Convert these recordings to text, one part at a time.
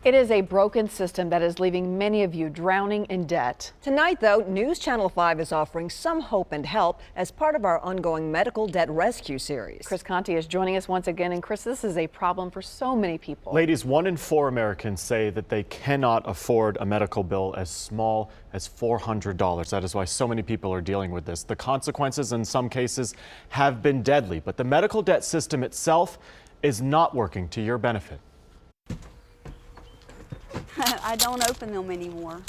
It is a broken system that is leaving many of you drowning in debt. Tonight, though, News Channel 5 is offering some hope and help as part of our ongoing medical debt rescue series. Chris Conti is joining us once again. And Chris, this is a problem for so many people. Ladies, 1 in 4 Americans say that they cannot afford a medical bill as small as $400. That is why so many people are dealing with this. The consequences in some cases have been deadly, but the medical debt system itself is not working to your benefit. I don't open them anymore.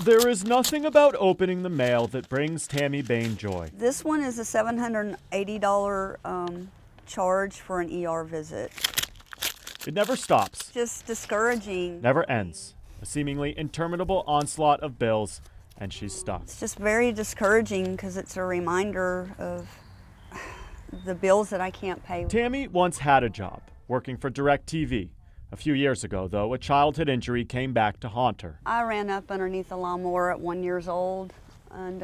There is nothing about opening the mail that brings Tammy Bain joy. This one is a $780 charge for an ER visit. It never stops, Just discouraging. never ends. A seemingly interminable onslaught of bills, and she's stuck. It's just very discouraging because it's a reminder of the bills that I can't pay. Tammy once had a job, working for DirecTV. A few years ago, though, a childhood injury came back to haunt her. I ran up underneath a lawnmower at 1 year old, and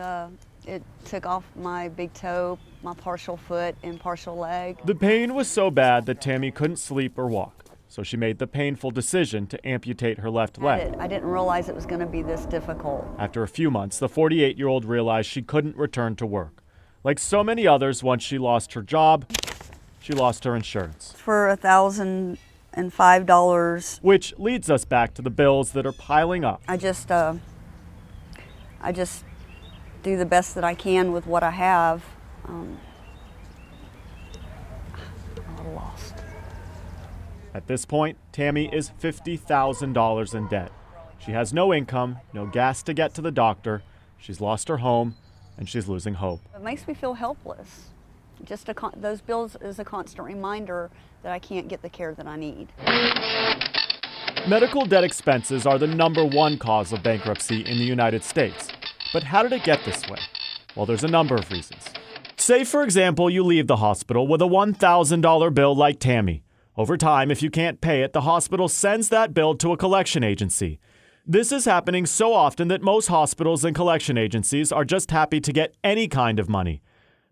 it took off my big toe, my partial foot, and partial leg. The pain was so bad that Tammy couldn't sleep or walk, so she made the painful decision to amputate her left leg. I didn't realize it was going to be this difficult. After a few months, the 48-year-old realized she couldn't return to work. Like so many others, once she lost her job, she lost her insurance. For $1,005. Which leads us back to the bills that are piling up. I just do the best that I can with what I have. I'm a little lost. At this point, Tammy is $50,000 in debt. She has no income, no gas to get to the doctor. She's lost her home, and she's losing hope. It makes me feel helpless. Just those bills is a constant reminder that I can't get the care that I need. Medical debt expenses are the #1 cause of bankruptcy in the United States. But how did it get this way? Well, there's a number of reasons. Say, for example, you leave the hospital with a $1,000 bill like Tammy. Over time, if you can't pay it, the hospital sends that bill to a collection agency. This is happening so often that most hospitals and collection agencies are just happy to get any kind of money.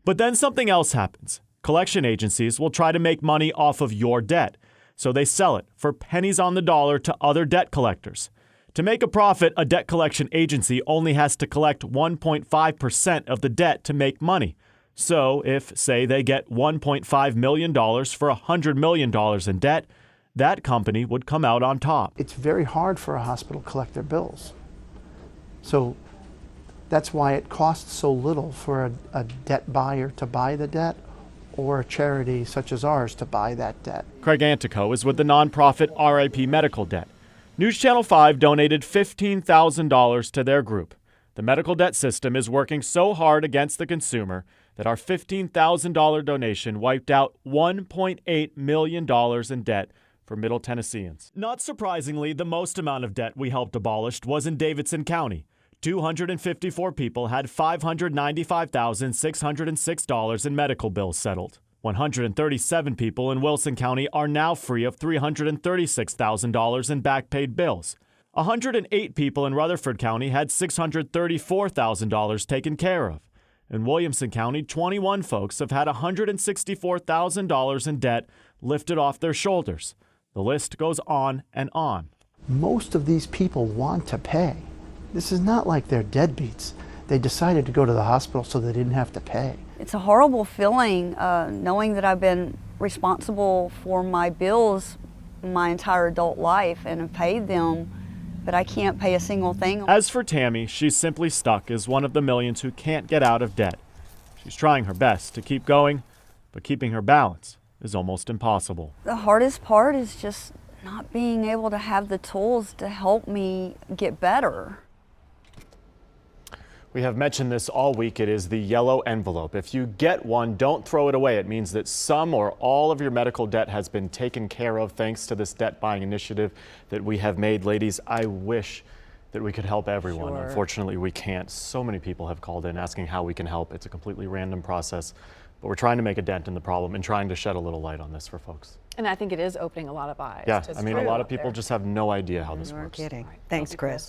But then something else happens. Collection agencies will try to make money off of your debt, so they sell it for pennies on the dollar to other debt collectors. To make a profit, a debt collection agency only has to collect 1.5% of the debt to make money. So if, say, they get $1.5 million for $100 million in debt, that company would come out on top. It's very hard for a hospital to collect their bills. So that's why it costs so little for a debt buyer to buy the debt or a charity such as ours to buy that debt. Craig Antico is with the nonprofit RIP Medical Debt. News Channel 5 donated $15,000 to their group. The medical debt system is working so hard against the consumer that our $15,000 donation wiped out $1.8 million in debt for Middle Tennesseans. Not surprisingly, the most amount of debt we helped abolish was in Davidson County. 254 people had $595,606 in medical bills settled. 137 people in Wilson County are now free of $336,000 in back-paid bills. 108 people in Rutherford County had $634,000 taken care of. In Williamson County, 21 folks have had $164,000 in debt lifted off their shoulders. The list goes on and on. Most of these people want to pay. This is not like they're deadbeats. They decided to go to the hospital so they didn't have to pay. It's a horrible feeling knowing that I've been responsible for my bills my entire adult life and have paid them, but I can't pay a single thing. As for Tammy, she's simply stuck as one of the millions who can't get out of debt. She's trying her best to keep going, but keeping her balance is almost impossible. The hardest part is just not being able to have the tools to help me get better. We have mentioned this all week. It is the yellow envelope. If you get one, don't throw it away. It means that some or all of your medical debt has been taken care of thanks to this debt buying initiative that we have made. Ladies, I wish that we could help everyone. Sure. Unfortunately, we can't. So many people have called in asking how we can help. It's a completely random process, but we're trying to make a dent in the problem and trying to shed a little light on this for folks. And I think it is opening a lot of eyes. Yeah, to I mean, a lot of people just have no idea how this You weren't works. kidding. Thanks, Chris.